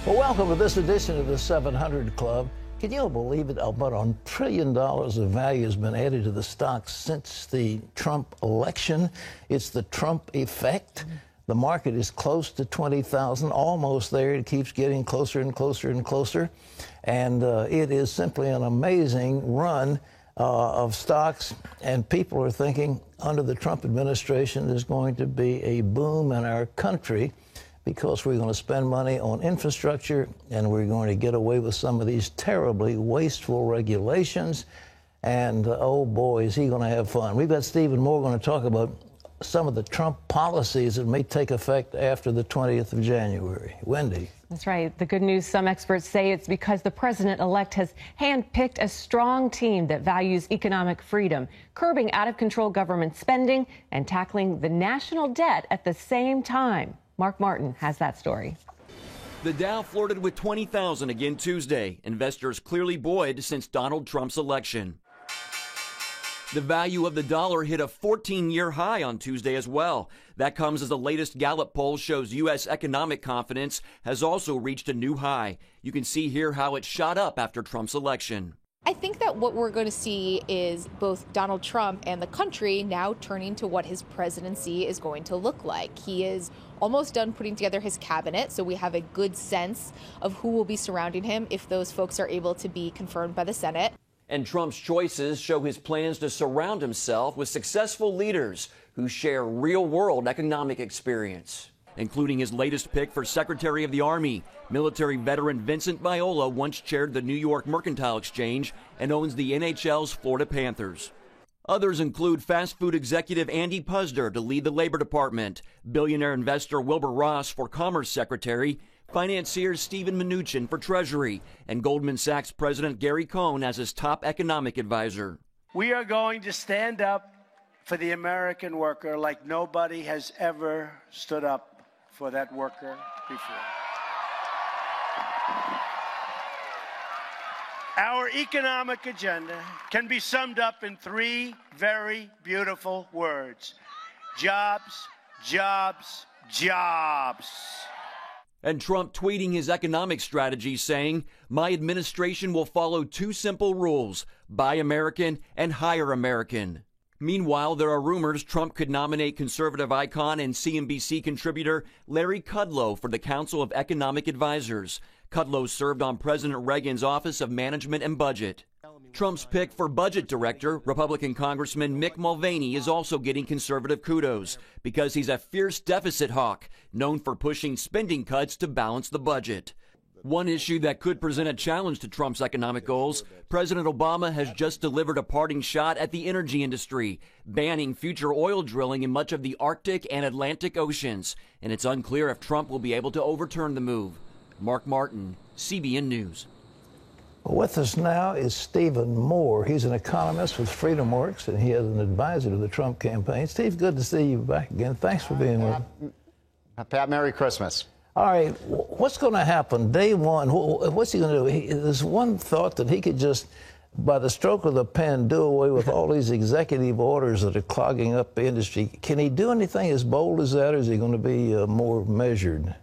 Well, welcome to this edition of the 700 Club. Can you believe it? About $1 trillion of value has been added to the stocks since the Trump election. It's the Trump effect. The market is close to 20,000, almost there. It keeps getting closer and closer and closer. And it is simply an amazing run of stocks. And people are thinking under the Trump administration there's going to be a boom in our country, because we're going to spend money on infrastructure and we're going to get away with some of these terribly wasteful regulations. And oh boy, is he going to have fun. We've got Stephen Moore going to talk about some of the Trump policies that may take effect after the 20th of January. Wendy. That's right. The good news, some experts say it's because the president-elect has handpicked a strong team that values economic freedom, curbing out-of-control government spending and tackling the national debt at the same time. Mark Martin has that story. The Dow flirted with 20,000 again Tuesday. Investors clearly buoyed since Donald Trump's election. The value of the dollar hit a 14-year high on Tuesday as well. That comes as the latest Gallup poll shows U.S. economic confidence has also reached a new high. You can see here how it shot up after Trump's election. I think that what we're going to see is both Donald Trump and the country now turning to what his presidency is going to look like. He is almost done putting together his cabinet, so we have a good sense of who will be surrounding him if those folks are able to be confirmed by the Senate. And Trump's choices show his plans to surround himself with successful leaders who share real-world economic experience, including his latest pick for Secretary of the Army. Military veteran Vincent Viola once chaired the New York Mercantile Exchange and owns the NHL's Florida Panthers. Others include fast food executive Andy Puzder to lead the Labor Department, billionaire investor Wilbur Ross for Commerce Secretary, financier Steven Mnuchin for Treasury, and Goldman Sachs President Gary Cohn as his top economic advisor. We are going to stand up for the American worker like nobody has ever stood up for that worker before. Our economic agenda can be summed up in three very beautiful words: jobs, jobs, jobs. And Trump tweeting his economic strategy saying, "My administration will follow two simple rules: buy American and hire American." Meanwhile, there are rumors Trump could nominate conservative icon and CNBC contributor Larry Kudlow for the Council of Economic Advisors. Kudlow served on President Reagan's Office of Management and Budget. Trump's pick for budget director, Republican Congressman Mick Mulvaney, is also getting conservative kudos because he's a fierce deficit hawk, known for pushing spending cuts to balance the budget. One issue that could present a challenge to Trump's economic goals: President Obama has just delivered a parting shot at the energy industry, banning future oil drilling in much of the Arctic and Atlantic Oceans, and it's unclear if Trump will be able to overturn the move. Mark Martin, CBN News. With us now is Stephen Moore. He's an economist with FreedomWorks, and he is an advisor to the Trump campaign. Steve, good to see you back again. Thanks for being with us. Pat, Merry Christmas. All right, what's going to happen day one? What's he going to do? There's one thought that he could just, by the stroke of the pen, do away with all these executive orders that are clogging up the industry. Can he do anything as bold as that, or is he going to be more measured?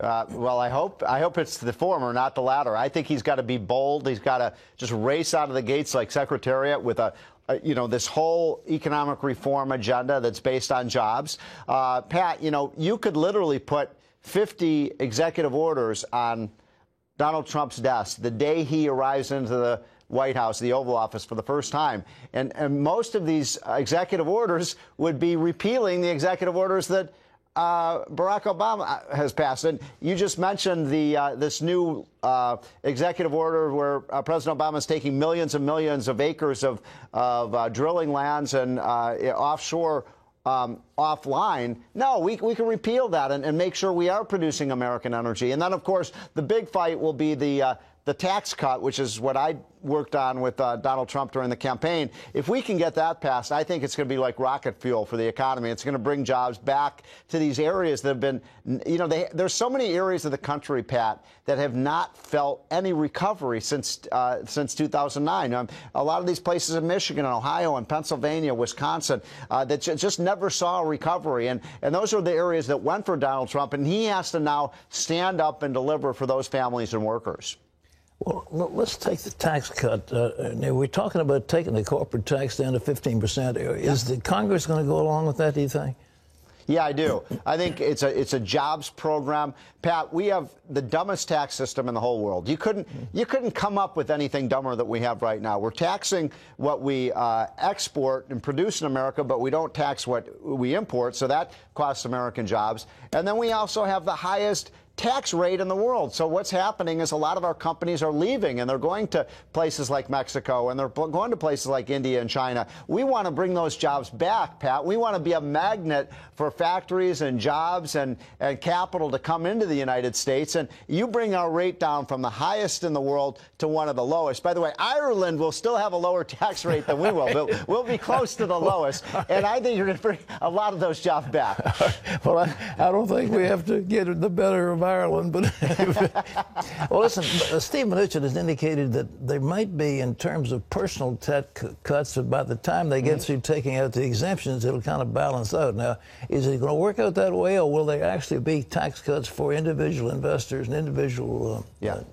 Well, I hope it's the former, not the latter. I think he's got to be bold. He's got to just race out of the gates like Secretariat with this whole economic reform agenda that's based on jobs. Pat, you could literally put 50 executive orders on Donald Trump's desk the day he arrives into the White House, the Oval Office, for the first time. And most of these executive orders would be repealing the executive orders that Barack Obama has passed. And you just mentioned this new executive order where President Obama is taking millions and millions of acres of drilling lands and offshore offline. No, we can repeal that and make sure we are producing American energy. And then, of course, the big fight will be the tax cut, which is what I worked on with Donald Trump during the campaign. If we can get that passed, I think it's going to be like rocket fuel for the economy. It's going to bring jobs back to these areas that have been, there's so many areas of the country, Pat, that have not felt any recovery since 2009. A lot of these places in Michigan and Ohio and Pennsylvania, Wisconsin, that just never saw recovery. And those are the areas that went for Donald Trump, and he has to now stand up and deliver for those families and workers. Well, let's take the tax cut. We're talking about taking the corporate tax down to 15%. Is the Congress going to go along with that, do you think? Yeah, I do. I think it's a jobs program. Pat, we have the dumbest tax system in the whole world. You couldn't come up with anything dumber that we have right now. We're taxing what we export and produce in America, but we don't tax what we import, so that costs American jobs. And then we also have the highest tax rate in the world. So what's happening is a lot of our companies are leaving, and they're going to places like Mexico, and they're going to places like India and China. We want to bring those jobs back, Pat. We want to be a magnet for factories and jobs and capital to come into the United States. And you bring our rate down from the highest in the world to one of the lowest. By the way, Ireland will still have a lower tax rate than we will. We'll be close to the lowest. And I think you're going to bring a lot of those jobs back. Well, I don't think we have to get the better of Ireland, but well, listen, Steve Mnuchin has indicated that there might be, in terms of personal tax cuts, that by the time they get through taking out the exemptions, it'll kind of balance out. Now, is it going to work out that way, or will there actually be tax cuts for individual investors and individual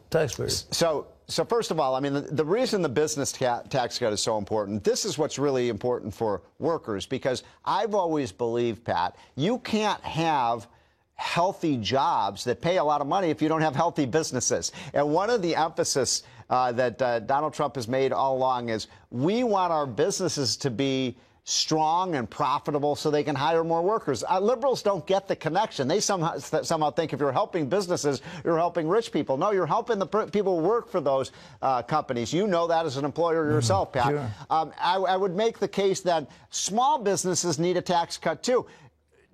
taxpayers? So first of all, I mean, the reason the business tax cut is so important, this is what's really important for workers, because I've always believed, Pat, you can't have healthy jobs that pay a lot of money if you don't have healthy businesses. And one of the emphasis that Donald Trump has made all along is we want our businesses to be strong and profitable so they can hire more workers. Liberals don't get the connection. They somehow think if you're helping businesses, you're helping rich people. No, you're helping the people who work for those companies. You know that as an employer yourself, Pat. Sure. I would make the case that small businesses need a tax cut, too.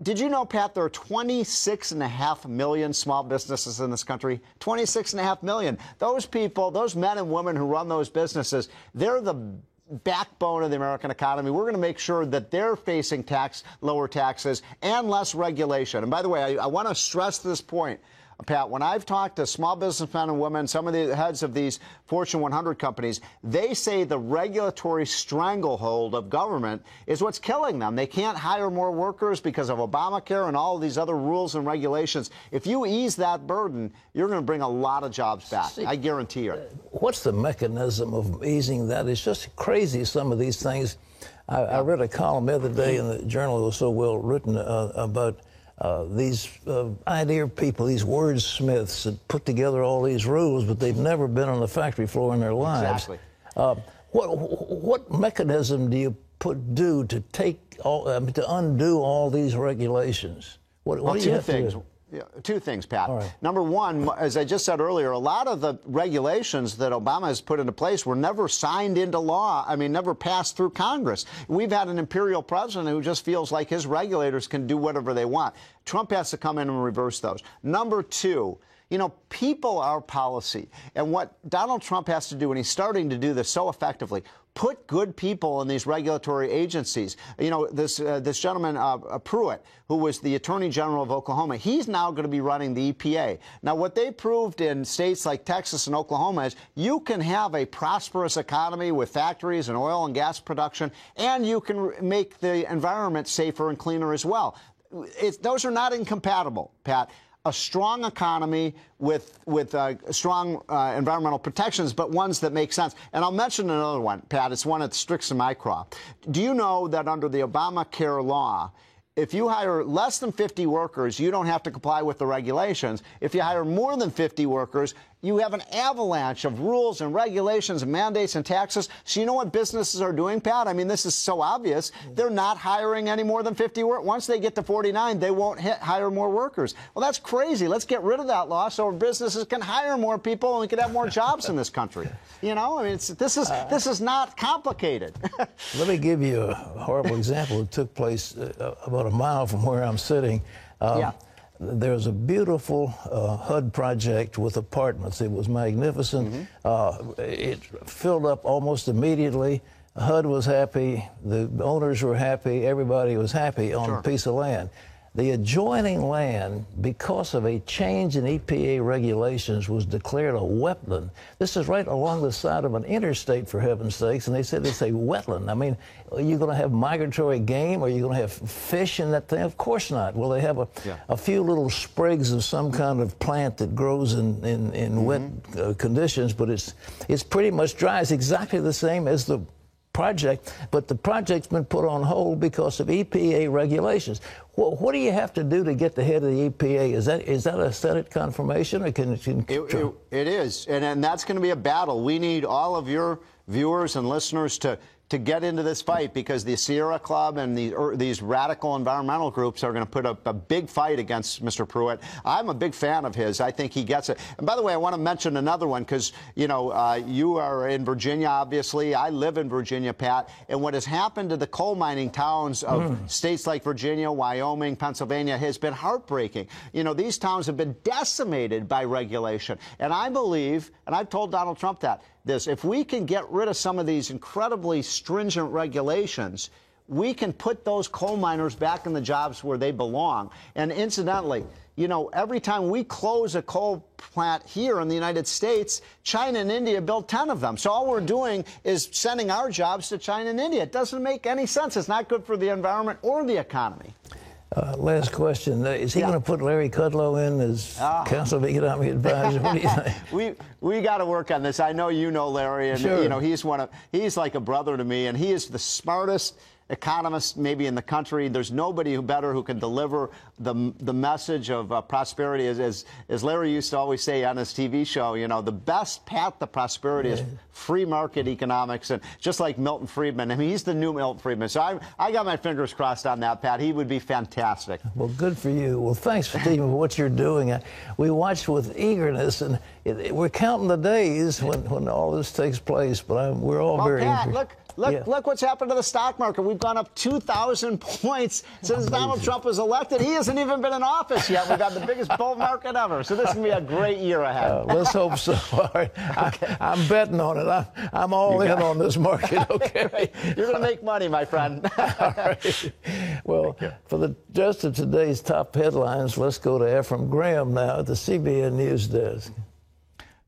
Did you know, Pat, there are 26.5 million small businesses in this country? 26.5 million. Those people, those men and women who run those businesses, they're the backbone of the American economy. We're going to make sure that they're facing lower taxes and less regulation. And by the way, I want to stress this point, Pat. When I've talked to small businessmen and women, some of the heads of these Fortune 100 companies, they say the regulatory stranglehold of government is what's killing them. They can't hire more workers because of Obamacare and all of these other rules and regulations. If you ease that burden, you're going to bring a lot of jobs back. I guarantee you. What's the mechanism of easing that? It's just crazy, some of these things. I read a column the other day in the journal that was so well written about these idea people, these wordsmiths that put together all these rules, but they've never been on the factory floor in their lives. Exactly. What mechanism do you do to to undo all these regulations? What do you have to do? Yeah, two things, Pat. Right. Number one, as I just said earlier, a lot of the regulations that Obama has put into place were never signed into law. I mean, never passed through Congress. We've had an imperial president who just feels like his regulators can do whatever they want. Trump has to come in and reverse those. Number two, you know, people are policy. And what Donald Trump has to do, and he's starting to do this so effectively, put good people in these regulatory agencies. You know, this gentleman, Pruitt, who was the Attorney General of Oklahoma, he's now going to be running the EPA. Now, what they proved in states like Texas and Oklahoma is you can have a prosperous economy with factories and oil and gas production, and you can make the environment safer and cleaner as well. Those are not incompatible, Pat. A strong economy with strong environmental protections, but ones that make sense. And I'll mention another one, Pat. It's one that sticks in my craw. Do you know that under the Obamacare law, if you hire less than 50 workers, you don't have to comply with the regulations. If you hire more than 50 workers, you have an avalanche of rules and regulations and mandates and taxes. So you know what businesses are doing, Pat? I mean, this is so obvious. They're not hiring any more than 50 workers. Once they get to 49, they won't hire more workers. Well, that's crazy. Let's get rid of that law so businesses can hire more people and we can have more jobs in this country. You know, I mean, this is not complicated. Let me give you a horrible example. It took place about a mile from where I'm sitting. There's a beautiful HUD project with apartments. It was magnificent. It filled up almost immediately. HUD was happy. The owners were happy. Everybody was happy on a piece of land. The adjoining land, because of a change in EPA regulations, was declared a wetland. This is right along the side of an interstate, for heaven's sakes, and they said it's a wetland. I mean, are you going to have migratory game? Are you going to have fish in that thing? Of course not. Well, they have a few little sprigs of some kind of plant that grows in wet conditions, but it's pretty much dry. It's exactly the same as the project, but the project's been put on hold because of EPA regulations. What do you have to do to get the head of the EPA? Is that a Senate confirmation, or can it is, and that's going to be a battle. We need all of your viewers and listeners to get into this fight, because the Sierra Club and these radical environmental groups are going to put up a big fight against Mr. Pruitt. I'm a big fan of his. I think he gets it. And by the way, I want to mention another one, because, you know, you are in Virginia, obviously. I live in Virginia, Pat. And what has happened to the coal mining towns of states like Virginia, Wyoming, Pennsylvania has been heartbreaking. You know, these towns have been decimated by regulation. And I believe, and I've told Donald Trump that, if we can get rid of some of these incredibly stringent regulations, we can put those coal miners back in the jobs where they belong. And incidentally, you know, every time we close a coal plant here in the United States, China and India build 10 of them. So all we're doing is sending our jobs to China and India. It doesn't make any sense. It's not good for the environment or the economy. Last question. Is he going to put Larry Kudlow in as Council of Economic Advisor? What do you think? We got to work on this. I know you know Larry, and you know he's like a brother to me, and he is the smartest economist maybe in the country. There's nobody who can deliver the message of prosperity. As Larry used to always say on his TV show, you know, the best path to prosperity is free market economics, and just like Milton Friedman. I mean, he's the new Milton Friedman. So I got my fingers crossed on that, Pat. He would be fantastic. Well, good for you. Well, thanks, Stephen, for what you're doing. We watch with eagerness, and we're counting the days when all this takes place, but we're all very Pat, Look what's happened to the stock market. We've gone up 2,000 points since Donald Trump was elected. He hasn't even been in office yet. We've got the biggest bull market ever. So this is going to be a great year ahead. Let's hope so. All right. Okay. I'm betting on it. I'm all in on this market, okay? You're going to make money, my friend. All right. Well, for the rest of today's top headlines, let's go to Ephraim Graham now at the CBN News Desk.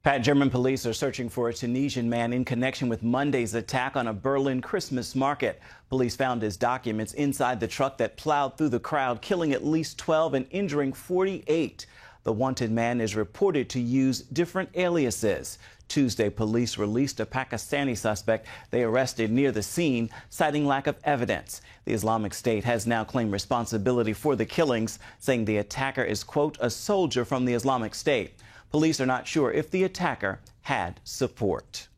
Pat, German police are searching for a Tunisian man in connection with Monday's attack on a Berlin Christmas market. Police found his documents inside the truck that plowed through the crowd, killing at least 12 and injuring 48. The wanted man is reported to use different aliases. Tuesday, police released a Pakistani suspect they arrested near the scene, citing lack of evidence. The Islamic State has now claimed responsibility for the killings, saying the attacker is, quote, a soldier from the Islamic State. Police are not sure if the attacker had support.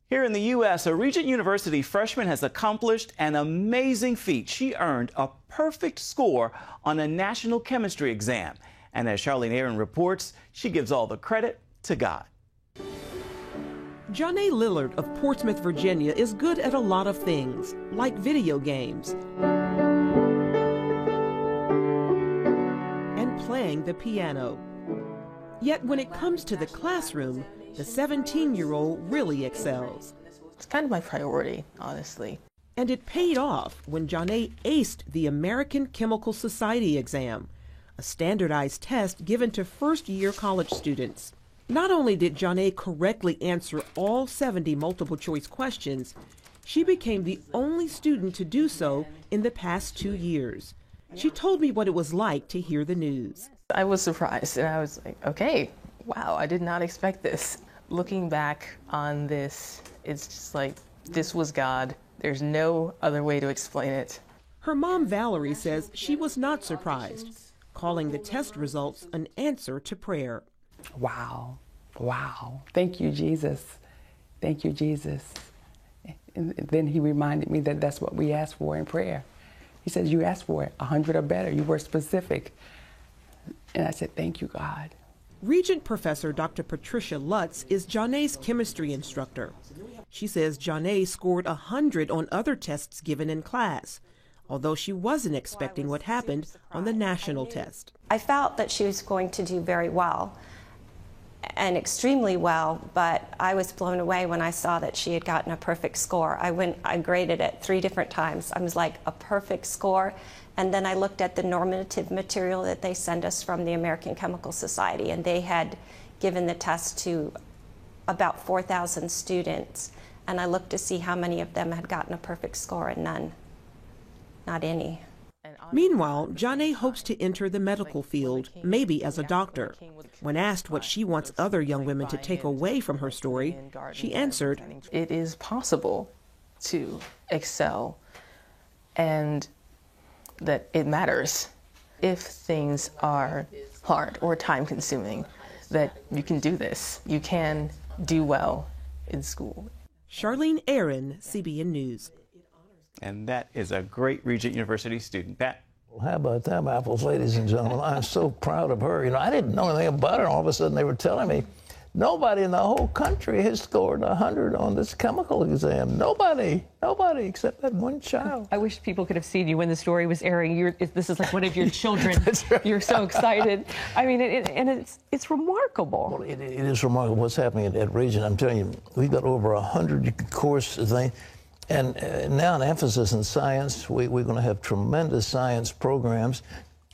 Here in the U.S., a Regent University freshman has accomplished an amazing feat. She earned a perfect score on a national chemistry exam. And as Charlene Aaron reports, she gives all the credit to God. Johnny Lillard of Portsmouth, Virginia, is good at a lot of things, like video games and playing the piano. Yet when it comes to the classroom, the 17-year-old really excels. It's kind of my priority, honestly. And it paid off when Johnny aced the American Chemical Society exam, a standardized test given to first-year college students. Not only did Johnny correctly answer all 70 multiple-choice questions, she became the only student to do so in the past 2 years. She told me what it was like to hear the news. I was surprised, and I was like, okay, wow, I did not expect this. Looking back on this, it's just like, this was God. There's no other way to explain it. Her mom, Valerie, says she was not surprised, calling the test results an answer to prayer. Wow, wow. Thank you, Jesus. Thank you, Jesus. And then he reminded me that that's what we asked for in prayer. He says, you asked for it, 100 or better. You were specific. And I said, thank you, God. Regent Professor Dr. Patricia Lutz is Johnny's chemistry instructor. She says Johnny scored 100 on other tests given in class, although she wasn't expecting what happened on the national test. I felt that she was going to do very well, and extremely well, but I was blown away when I saw that she had gotten a perfect score. I graded it 3 different times. I was like, a perfect score? And then I looked at the normative material that they send us from the American Chemical Society, and they had given the test to about 4,000 students. And I looked to see how many of them had gotten a perfect score, and none. Not any. Meanwhile, Janae hopes to enter the medical field, maybe as a doctor. When asked what she wants other young women to take away from her story, she answered, "It is possible to excel, and that it matters. If things are hard or time-consuming, that you can do this. You can do well in school." Charlene Aaron, CBN News. And that is a great Regent University student. Pat? Well, how about them apples, ladies and gentlemen? I'm so proud of her. You know, I didn't know anything about her. All of a sudden, they were telling me nobody in the whole country has scored 100 on this chemical exam. Nobody except that one child. I wish people could have seen you when the story was airing. This is like one of your children. That's right. You're so excited. I mean, it's remarkable. Well, it is remarkable what's happening at Regent. I'm telling you, we've got over 100 course things. And now an emphasis in science. We're going to have tremendous science programs.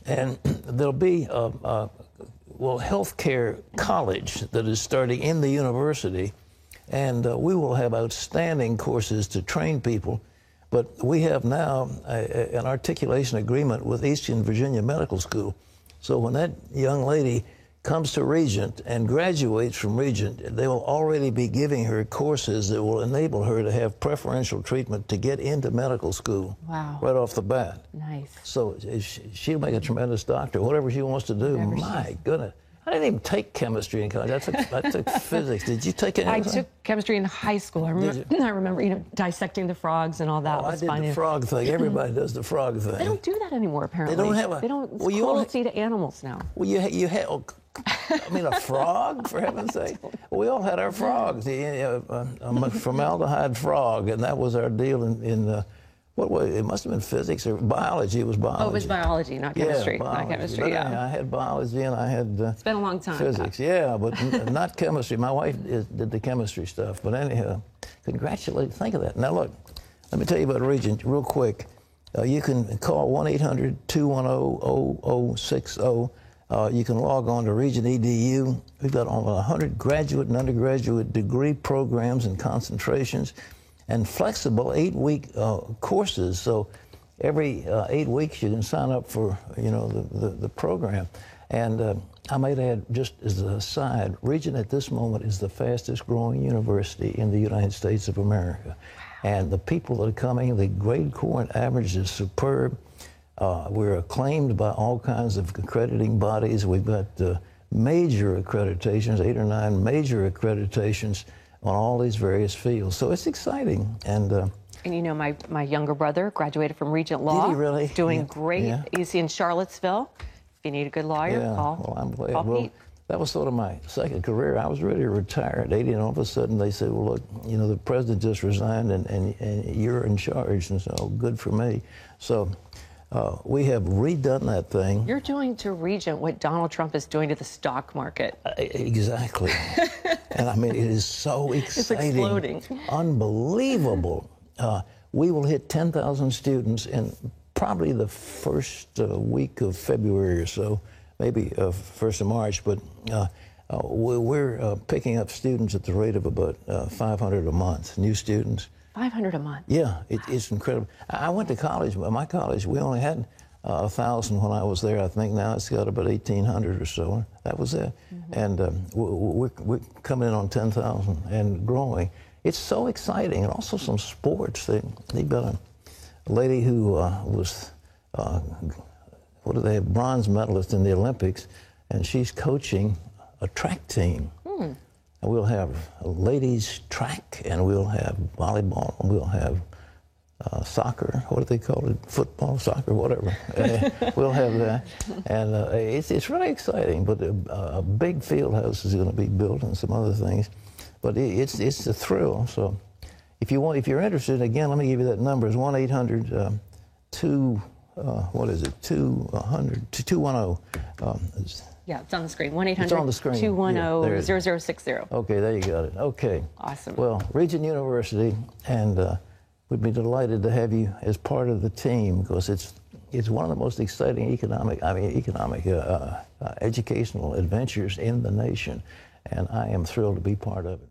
And there'll be healthcare college that is starting in the university, and we will have outstanding courses to train people. But we have now an articulation agreement with Eastern Virginia Medical School. So when that young lady comes to Regent and graduates from Regent, they will already be giving her courses that will enable her to have preferential treatment to get into medical school. Wow. Right off the bat. Nice. So she'll make a tremendous doctor, whatever she wants to do. My goodness. I didn't even take chemistry in college. I took physics. Did you take anything? I took chemistry in high school. I remember, dissecting the frogs and all that. Oh, I did the frog thing. Everybody does the frog thing. They don't do that anymore, apparently. They don't have a... They don't... It's cruelty to animals now. Well, you had... a frog, for heaven's sake. We all had our frogs, a formaldehyde frog, and that was our deal in what was it? Must have been physics or biology. It was biology. Oh, it was biology, not chemistry. Yeah, biology. Not chemistry, yeah. I had biology and I had it's been a long time. Physics, yeah, but not chemistry. My wife did the chemistry stuff. But anyhow, congratulations. Think of that. Now, look, let me tell you about Regent real quick. You can call 1-800-210-0060. You can log on to Regent EDU. We've got over 100 graduate and undergraduate degree programs and concentrations, and flexible 8-week courses. So every 8 weeks you can sign up for the program. And I might add, just as an aside, Regent at this moment is the fastest growing university in the United States of America. And the people that are coming, the grade core and average is superb. We're acclaimed by all kinds of accrediting bodies. We've got major accreditations, 8 or 9 major accreditations on all these various fields. So it's exciting. And you know, my younger brother graduated from Regent Law. Did he really? Doing great. Yeah. He's in Charlottesville. If you need a good lawyer, call. Well, I'm glad. Call Pete. That was sort of my second career. I was ready to retire at 80, and all of a sudden they said, well, look, the president just resigned, and you're in charge. And so, good for me. So we have redone that thing. You're doing to Regent what Donald Trump is doing to the stock market. Exactly. And I mean, it is so exciting. It's exploding. Unbelievable. We will hit 10,000 students in probably the first week of February or so, maybe 1st of March, but we're picking up students at the rate of about 500 a month, new students. 500 a month? Yeah, it's incredible. I went to college. My college, we only had 1,000 when I was there. I think now it's got about 1,800 or so. That was it. Mm-hmm. And we're coming in on 10,000 and growing. It's so exciting. And also some sports. They've got a lady who was, bronze medalist in the Olympics, and she's coaching a track team. Mm. And we'll have ladies track, and we'll have volleyball, and we'll have soccer. What do they call it? Football, soccer, whatever. We'll have that, and it's really exciting. But a big field house is going to be built, and some other things. But it's a thrill. So if you're interested, again, let me give you that number. It's 1-800-210. Yeah, it's on the screen. 1-800-210-0060. Okay, there you got it. Okay. Awesome. Well, Regent University, and we'd be delighted to have you as part of the team, because it's It's one of the most exciting educational adventures in the nation, and I am thrilled to be part of it.